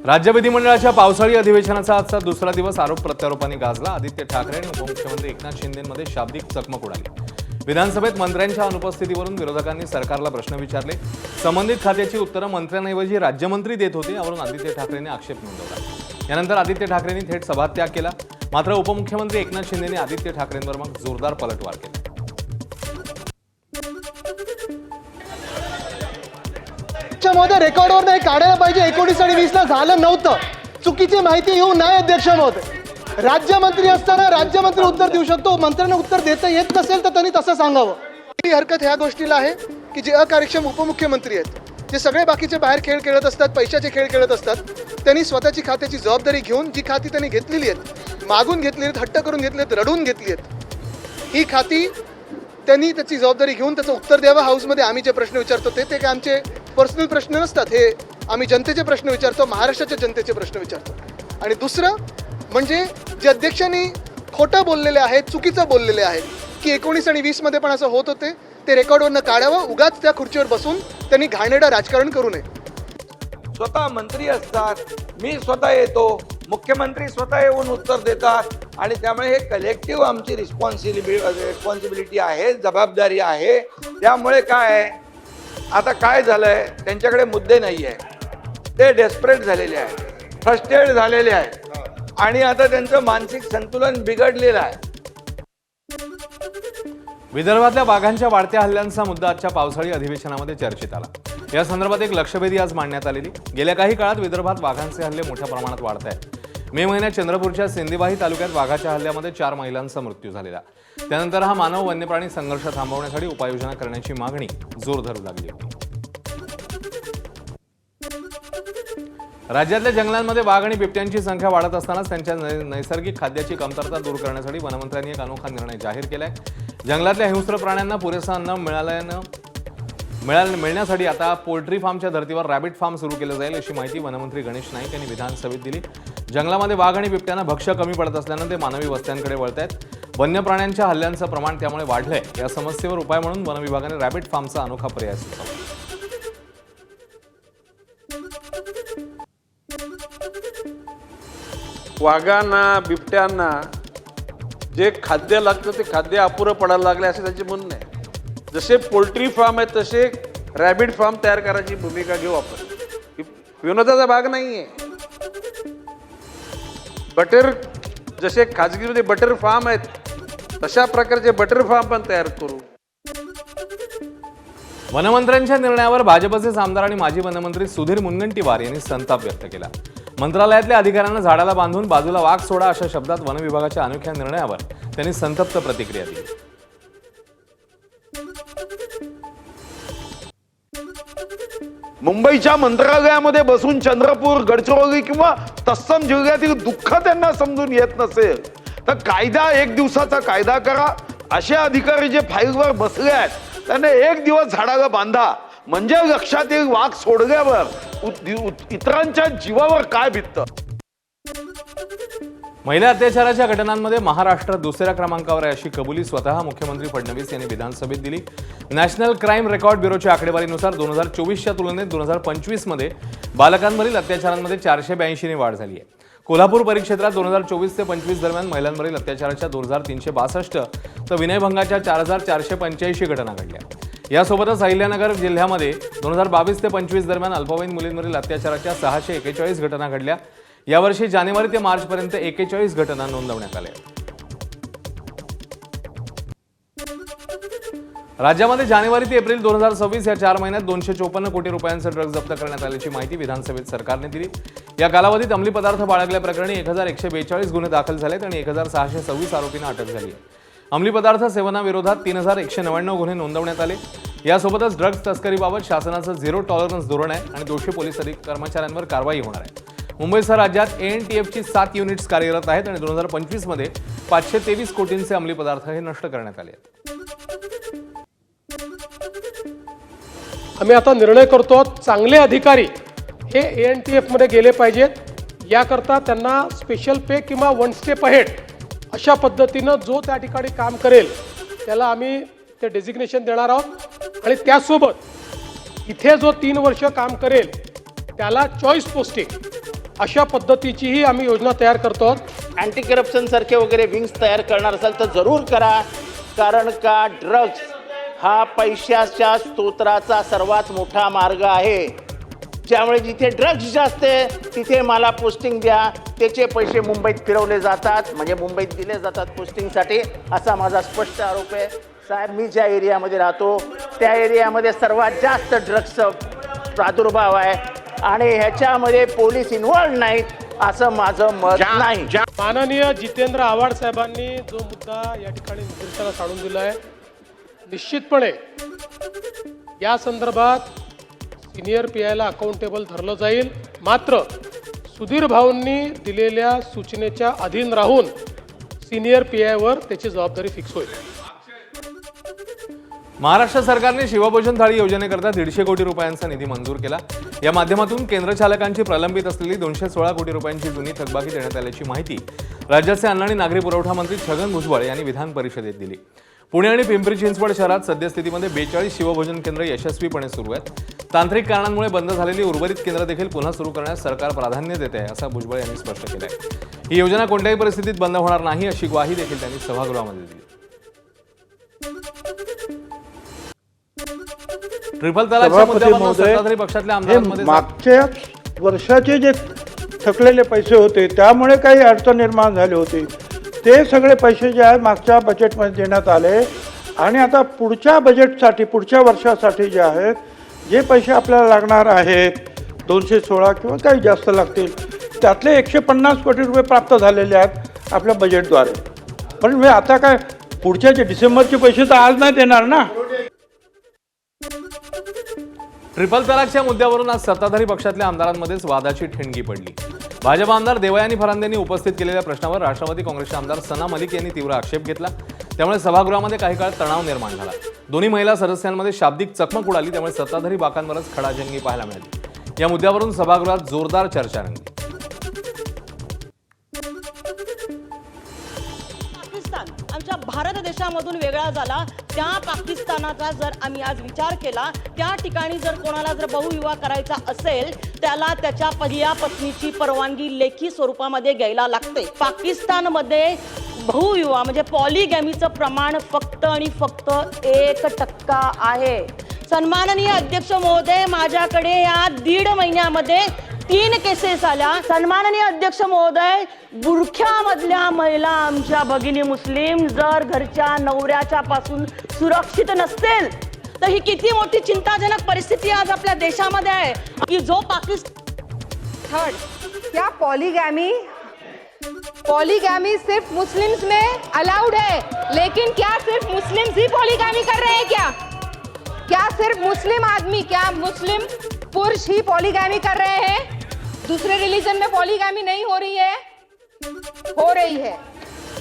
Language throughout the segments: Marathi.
राज्य विधिमंडळाच्या पावसाळी अधिवेशनाचा आजचा दुसरा दिवस आरोप प्रत्यारोपांनी गाजला। आदित्य ठाकरे आणि उपमुख्यमंत्री एकनाथ शिंदेंमध्ये शाब्दिक चकमक उडाली। विधानसभेत मंत्र्यांच्या अनुपस्थितीवरून विरोधकांनी सरकारला प्रश्न विचारले। संबंधित खात्याची उत्तरं मंत्र्यांऐवजी राज्यमंत्री देत होते, यावरून आदित्य ठाकरेंनी आक्षेप नोंदवला। यानंतर आदित्य ठाकरेंनी थेट सभात्याग केला। मात्र उपमुख्यमंत्री एकनाथ शिंदेंनी आदित्य ठाकरेंवर मग जोरदार पलटवार केला। मध्ये रेकॉर्डवर नाही काढायला पाहिजे। 19 आणि 20 ला झालं नव्हतं, चुकीची माहिती येऊ नये। अध्यक्ष महोदय, राज्यमंत्री असताना राज्यमंत्री उत्तर देऊ शकतो, मंत्र्यांना उत्तर देता येत नसेल तर त्यांनी तसं सांगावं। ही हरकत ह्या गोष्टीला आहे की जे अकार्यक्षम उपमुख्यमंत्री आहेत, जे सगळे बाकीचे बाहेर खेळ खेळत असतात, पैशाचे खेळ खेळत असतात, त्यांनी स्वतःची खात्याची जबाबदारी घेऊन जी खाती त्यांनी घेतलेली आहेत, मागून घेतली आहेत, हट्ट करून घेतली आहेत, रडून घेतली आहेत, ही खाती त्यांनी त्याची जबाबदारी घेऊन त्याचं उत्तर द्यावं। हाऊसमध्ये आम्ही जे प्रश्न विचारतो ते काय आमचे पर्सनल प्रश्न नसतात, हे आम्ही जनतेचे प्रश्न विचारतो, महाराष्ट्राच्या जनतेचे प्रश्न विचारतो। आणि दुसरं म्हणजे जे अध्यक्षांनी खोटं बोललेले आहेत, चुकीचं बोललेले आहेत की 19 आणि 20 मध्ये पण असं होत होते, ते रेकॉर्डवरनं काढावं। उगाच त्या खुर्चीवर बसून त्यांनी घाणेरडं राजकारण करू नये। स्वतः मंत्री असतात, मी स्वतः येतो, मुख्यमंत्री स्वतः येऊन उत्तर देतात आणि त्यामुळे हे कलेक्टिव्ह आमची रिस्पॉन्सिबिलिटी आहे, जबाबदारी आहे। त्यामुळे काय आहे, आता काय झालंय, त्यांच्याकडे मुद्दे नाही आहे, ते डेस्परेट झालेले आहेत, फ्रस्ट्रेट झालेले आहेत आणि आता त्यांचं मानसिक संतुलन बिघडलेलं आहे। विदर्भातल्या वाघांच्या वाढत्या हल्ल्यांचा मुद्दा आजच्या पावसाळी अधिवेशनामध्ये चर्चेत आला। या संदर्भात एक लक्षवेधी आज मांडण्यात आलेली। गेल्या काही काळात विदर्भात वाघांचे हल्ले मोठ्या प्रमाणात वाढत आहेत। मे महिन्यात चंद्रपूरच्या सिंदीबाही तालुक्यात वाघाच्या हल्ल्यामध्ये 4 महिलांचा मृत्यू झालेला। त्यानंतर हा मानव वन्यप्राणी संघर्ष थांबवण्यासाठी उपाययोजना करण्याची मागणी जोर धरू लागली होती। राज्यातल्या जंगलांमध्ये वाघ आणि बिबट्यांची संख्या वाढत असतानाच त्यांच्या नैसर्गिक खाद्याची कमतरता दूर करण्यासाठी वनमंत्र्यांनी एक अनोखा निर्णय जाहीर केलाय। जंगलातल्या हिंस्र प्राण्यांना पुरेसं अन्न मिळण्यासाठी आता पोल्ट्री फार्मच्या धर्तीवर रॅबिट फार्म सुरू केलं जाईल, अशी माहिती वनमंत्री गणेश नाईक यांनी विधानसभेत दिली। जंगलामध्ये वाघ आणि बिबट्यांना भक्ष्य कमी पडत असल्यानं ते मानवी वस्त्यांकडे वळत आहेत। वन्य प्राण्यांच्या हल्ल्यांचं प्रमाण त्यामुळे वाढलंय। या समस्येवर उपाय म्हणून वन विभागाने रॅबिट फार्मचा अनोखा पर्याय सुचवला। वाघांना बिबट्यांना जे खाद्य लागतं ते खाद्य अपुरं पडायला लागले असे त्याचे म्हणणं आहे। जसे पोल्ट्री फार्म आहे तसे रॅबिट फार्म तयार करायची भूमिका घेऊ आपण। विनोदाचा भाग नाहीये। बटर जसे खाजगीमध्ये बटर फार्म आहेत तशा प्रकारचे बटर फार्म पण तयार करू। वनमंत्र्यांच्या निर्णयावर भाजपचे आमदार आणि माजी वनमंत्री सुधीर मुनगंटीवार यांनी संताप व्यक्त केला। मंत्रालयातल्या अधिकाऱ्यांना झाडाला बांधून बाजूला वाघ सोडा अशा शब्दात वन विभागाच्या अनोख्या निर्णयावर त्यांनी संतप्त प्रतिक्रिया दिली। मुंबईच्या मंत्रालयामध्ये बसून चंद्रपूर, गडचिरोली किंवा तत्सम जिल्ह्यातील दुःख त्यांना समजून येत नसेल तर कायदा, एक दिवसाचा कायदा करा। असे अधिकारी जे फाईलवर बसले आहेत त्यांना एक दिवस झाडाला बांधा, म्हणजे लक्षात येईल वाघ सोडल्यावर इतरांच्या जीवावर काय बिततं। महिला अत्याचाराच्या घटनांमध्ये महाराष्ट्र दुसऱ्या क्रमांकावर आहे, अशी कबुली स्वतः मुख्यमंत्री फडणवीस यांनी विधानसभेत दिली। नॅशनल क्राईम रेकॉर्ड ब्युरोच्या आकडेवारीनुसार 2024च्या तुलनेत 2025 मध्ये बालकांवरील अत्याचारांमध्ये 482 ने वाढ झाली आहे। कोल्हापूर परिक्षेत्रात 2024 ते 25 दरम्यान महिलांवरील अत्याचाराच्या 2362 तर विनयभंगाच्या 4485 घटना घडल्या। यासोबतच अहिल्यानगर जिल्ह्यामध्ये 2022 ते 25 दरम्यान अल्पवयीन मुलींवरील अत्याचाराच्या 641 घटना घडल्या। यावर्षी जानेवारी ते मार्च पर्यंत 41 घटना नोंदवण्यात आल्या। राज्यामध्ये जानेवारी ते एप्रिल 2026 या 4 महिन्यात 254 कोटी रुपयांचे ड्रग्ज जप्त करण्यात आल्याची माहिती विधानसभेत सरकारने दिली। या कालावधीत अंमली पदार्थ बाळगल्याप्रकरणी 1142 गुन्हे दाखल झालेत आणि 1626 आरोपींना अटक झाली आहे। अंमली पदार्थ सेवनाविरोधात 3199 गुन्हे नोंदवण्यात आले। यासोबतच ड्रग्ज तस्करीबाबत शासनाचं झिरो टॉलरन्स धोरण आहे आणि दोषी पोलीस कर्मचाऱ्यांवर कारवाई होणार आहे। मुंबईसह राज्यात ANTFची 7 युनिट्स कार्यरत आहेत आणि 2025 मध्ये 523 कोटींचे अंमली पदार्थ हे नष्ट करण्यात आले आहेत। आम्ही आता निर्णय करतो, चांगले अधिकारी हे ANTF मध्ये गेले पाहिजेत। याकरता त्यांना स्पेशल पे किंवा 1 स्टेप अहेड अशा पद्धतीनं जो त्या ठिकाणी काम करेल त्याला आम्ही ते डेझिग्नेशन देणार आहोत। आणि त्यासोबत इथे जो 3 वर्ष काम करेल त्याला चॉईस पोस्टिंग अशा पद्धतीचीही आम्ही योजना तयार करतो आहोत. अँटी करप्शन सारखे वगैरे विंग्स तयार करणार असाल तर जरूर करा, कारण का ड्रग्ज हा पैशाच्या स्तोत्राचा सर्वात मोठा मार्ग आहे. त्यामुळे जिथे ड्रग्ज जास्त आहे तिथे मला पोस्टिंग द्या, त्याचे पैसे मुंबईत फिरवले जातात, म्हणजे मुंबईत दिले जातात पोस्टिंगसाठी, असा माझा स्पष्ट आरोप आहे. साहेब, मी ज्या एरियामध्ये राहतो त्या एरियामध्ये सर्वात जास्त ड्रग्जचा प्रादुर्भाव आहे आणि ह्याच्यामध्ये पोलीस इन्व्हॉल्व नाहीत असं माझं मत नाही. माननीय जितेंद्र आव्हाड साहेबांनी जो मुद्दा या ठिकाणी निदर्शनास आणून दिला आहे, निश्चितपणे या संदर्भात सिनियर PIला अकाउंटेबल धरलं जाईल. मात्र सुधीर भाऊंनी दिलेल्या सूचनेच्या अधीन राहून सिनियर PIवर त्याची जबाबदारी फिक्स होईल. महाराष्ट्र सरकारने शिवभोजन थाळी योजनेकरता 150 कोटी रुपयांचा निधी मंजूर केला. या माध्यमातून केंद्र चालकांची प्रलंबित असलेली 216 कोटी रुपयांची जुनी थकबाकी देण्यात आल्याची माहिती राज्याचे अन्न आणि नागरी पुरवठा मंत्री छगन भुजबळ यांनी विधान परिषदेत दिली. पुणे आणि पिंपरी चिंचवड शहरात सद्यस्थितीमध्ये 42 शिवभोजन केंद्र यशस्वीपणे सुरू आहेत. तांत्रिक कारणांमुळे बंद झालेली उर्वरित केंद्र देखील पुन्हा सुरू करण्यास सरकार प्राधान्य देत आहे, असं भुजबळ यांनी स्पष्ट केलं आहे. ही योजना कोणत्याही परिस्थितीत बंद होणार नाही अशी ग्वाही देखील त्यांनी सभागृहामध्ये दिली. ट्रिपल तलाकच्या मुद्द्यावरून सत्ताधारी पक्षातल्या आमदारांमध्ये मागच्या वर्षाचे जे थकलेले पैसे होते त्यामुळे काही अडचण निर्माण झाली होती, ते सगळे पैसे जे आहेत मागच्या बजेटमध्ये देण्यात आले आणि आता पुढच्या बजेटसाठी पुढच्या वर्षासाठी जे आहेत जे पैसे आपल्याला लागणार आहेत 216 किंवा काही जास्त लागतील त्यातले 150 कोटी रुपये प्राप्त झालेले आहेत आपल्या बजेटद्वारे. पण मी आता काय पुढच्या जे डिसेंबरचे पैसे तर आज नाही देणार ना. ट्रिपल तलाकच्या मुद्द्यावरून आज सत्ताधारी पक्षातल्या आमदारांमध्येच वादाची ठिणगी पडली. भाजप आमदार देवयानी फरांदेंनी उपस्थित केलेल्या प्रश्नावर राष्ट्रवादी काँग्रेसचे आमदार सना मलिक यांनी तीव्र आक्षेप घेतला. त्यामुळे सभागृहामध्ये काही काळ तणाव निर्माण झाला. दोन्ही महिला सदस्यांमध्ये शाब्दिक चकमक उडाली. त्यामुळे सत्ताधारी बाकांवरच खडाजंगी पाहायला मिळाली. या मुद्द्यावरून सभागृहात जोरदार चर्चा रंगली. आमच्या भारत देशामधून वेगळा झाला, त्या पाकिस्तानाचा जर आम्ही आज विचार केला, त्या ठिकाणी जर कोणाला जर बहुविवाह करायचा असेल त्याला त्याच्या पहिल्या पत्नीची परवानगी लेखी स्वरूपामध्ये घ्यायला लागते. पाकिस्तानमध्ये बहुविवाह म्हणजे पॉलिगॅमीचं प्रमाण फक्त आणि फक्त 1% आहे. सन्माननीय अध्यक्ष महोदय, माझ्याकडे या 1.5 महिन्यामध्ये 3 केसेस आल्या. सन्माननीय अध्यक्ष महोदय, बुरख्यामधल्या महिला आमच्या भगिनी मुस्लिम जर घरच्या नवऱ्याच्या पासून सुरक्षित नसतील तर ही किती मोठी चिंताजनक परिस्थिती आज आपल्या देशामध्ये आहे की जो थर्ड, क्या पॉलीगैमी सिर्फ मुस्लिम्स में अलाउड है, लेकिन क्या सिर्फ मुस्लिम्स ही पॉलीगैमी कर रहे हैं? क्या सिर्फ मुस्लिम आदमी, क्या मुस्लिम पुरुष ही पॉलीगैमी कर रहे हैं? दूसरे रिलीजन में पॉलीगैमी नहीं हो रही है? हो रही है.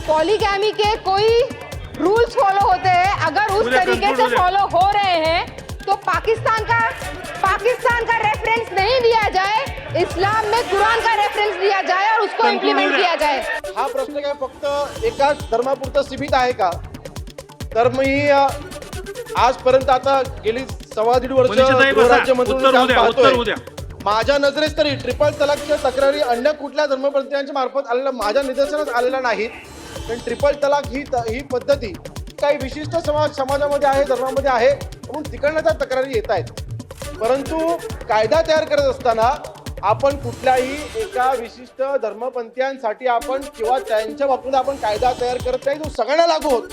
पॉलीगैमी के कोई रूल्स फॉलो होते हैं, अगर उस तरीके से फॉलो हो रहे हैं तो पाकिस्तान का रेफरेंस नहीं दिया जाए, इस्लाम में कुरान का रेफरेंस दिया जाए और उसको इम्प्लीमेंट किया जाए. हा प्रश्न काय फक्त एकाच धर्मापुरता सीमित आहे का? तर मी आजपर्यंत आता गेली 1.5 वर्ष गृहराज्यमंत्री म्हणून काम पाहतोय. माझ्या नजरेस तरी ट्रिपल तलाकच्या तक्रारी अन्य कुठल्या धर्मपंथीयांच्या मार्फत आलेल्या माझ्या निदर्शनास आलेल्या नाहीत. पण ट्रिपल तलाक ही पद्धती काही विशिष्ट समाजामध्ये आहे, धर्मामध्ये आहे, म्हणून तिकडनं त्या तक्रारी येत आहेत. परंतु कायदा तयार करत असताना आपण कुठल्याही एका विशिष्ट धर्मपंथीयांसाठी आपण किंवा त्यांच्या बाबतीत आपण कायदा तयार करत नाही, तो सगळ्यांना लागू होतो.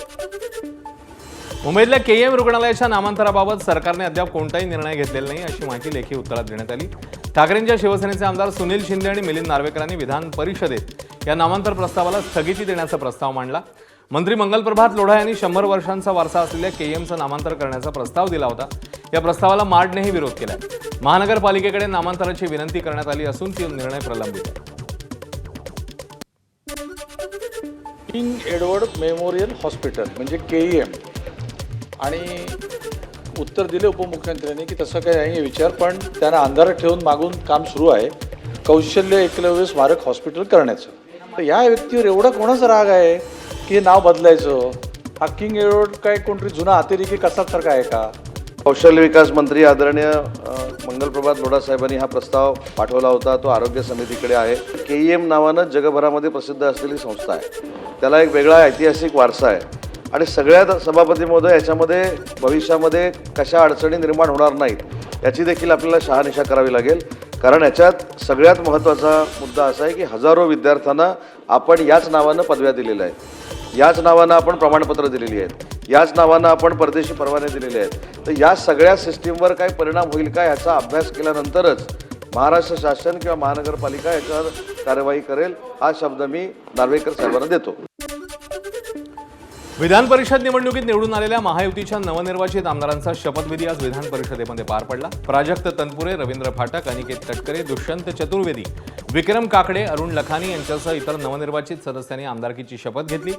मुंबईतल्या KM रुग्णालयाच्या नामांतराबाबत सरकारने अद्याप कोणताही निर्णय घेतलेला नाही अशी माहिती लेखी उत्तरात देण्यात आली. ठाकरेंच्या शिवसेनेचे आमदार सुनील शिंदे आणि मिलिंद नार्वेकरांनी विधान परिषदेत या नामांतर प्रस्तावाला स्थगिती देण्याचा प्रस्ताव मांडला. मंत्री मंगलप्रभात लोढा यांनी 100 वर्षांचा वारसा असलेल्या KMचं नामांतर करण्याचा प्रस्ताव दिला होता. या प्रस्तावाला मार्डनेही विरोध केला. महानगरपालिकेकडे नामांतराची विनंती करण्यात आली असून ती निर्णय प्रलंबित आहे. किंग एडवर्ड मेमोरियल हॉस्पिटल म्हणजे KEM आणि उत्तर दिले उपमुख्यमंत्र्यांनी की तसं काही नाही विचार, पण त्यांना अंधारात ठेवून मागून काम सुरू आहे कौशल्य एकलव्य स्मारक हॉस्पिटल करण्याचं. तर या व्यक्तीवर एवढा कोणाचा राग आहे की हे नाव बदलायचं? हा किंग एडवर्ड काय कोणतरी जुना अतिरेकी कसासारखा आहे का? कौशल्य विकास मंत्री आदरणीय मंगलप्रभात लोढा साहेबांनी हा प्रस्ताव पाठवला होता. तो आरोग्य समितीकडे आहे. KEM नावानं जगभरामध्ये प्रसिद्ध असलेली संस्था आहे. त्याला एक वेगळा ऐतिहासिक वारसा आहे आणि सगळ्यात सभापती महोदय याच्यामध्ये भविष्यामध्ये कशा अडचणी निर्माण होणार नाहीत याची देखील आपल्याला शहानिशा करावी लागेल. कारण याच्यात सगळ्यात महत्त्वाचा मुद्दा असा आहे की हजारो विद्यार्थ्यांना आपण याच नावानं पदव्या दिलेल्या आहेत, याच नावानं आपण प्रमाणपत्र दिलेली आहेत, याच नावानं आपण परदेशी परवाने दिलेले आहेत. तर या सगळ्या सिस्टीमवर काय परिणाम होईल का याचा अभ्यास केल्यानंतरच महाराष्ट्र शासन किंवा महानगरपालिका याच्यावर कार्यवाही करेल. हा शब्द मी नार्वेकर साहेबांना देतो. विधान परिषद निवडणुकीत निवडून आलेल्या महायुतीच्या नवनिर्वाचित आमदारांचा शपथविधी आज विधान परिषदेमध्ये पार पडला. प्राजक्त तनपुरे, रवींद्र फाटक, अनिकेत तटकरे, दुष्यंत चतुर्वेदी, विक्रम काकडे, अरुण लखानी यांच्यासह इतर नवनिर्वाचित सदस्यांनी आमदारकीची शपथ घेतली.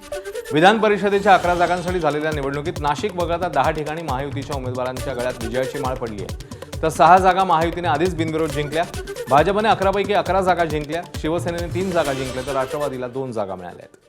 विधान परिषदेच्या 11 जागांसाठी झालेल्या निवडणुकीत नाशिक वगळता 10 ठिकाणी महायुतीच्या उमेदवारांच्या गळ्यात विजयाची माळ पडली आहे. तर 6 जागा महायुतीने आधीच बिनविरोध जिंकल्या. भाजपने 11 पैकी 11 जागा जिंकल्या. शिवसेनेने 3 जागा जिंकल्या तर राष्ट्रवादीला 2 जागा मिळाल्या आहेत.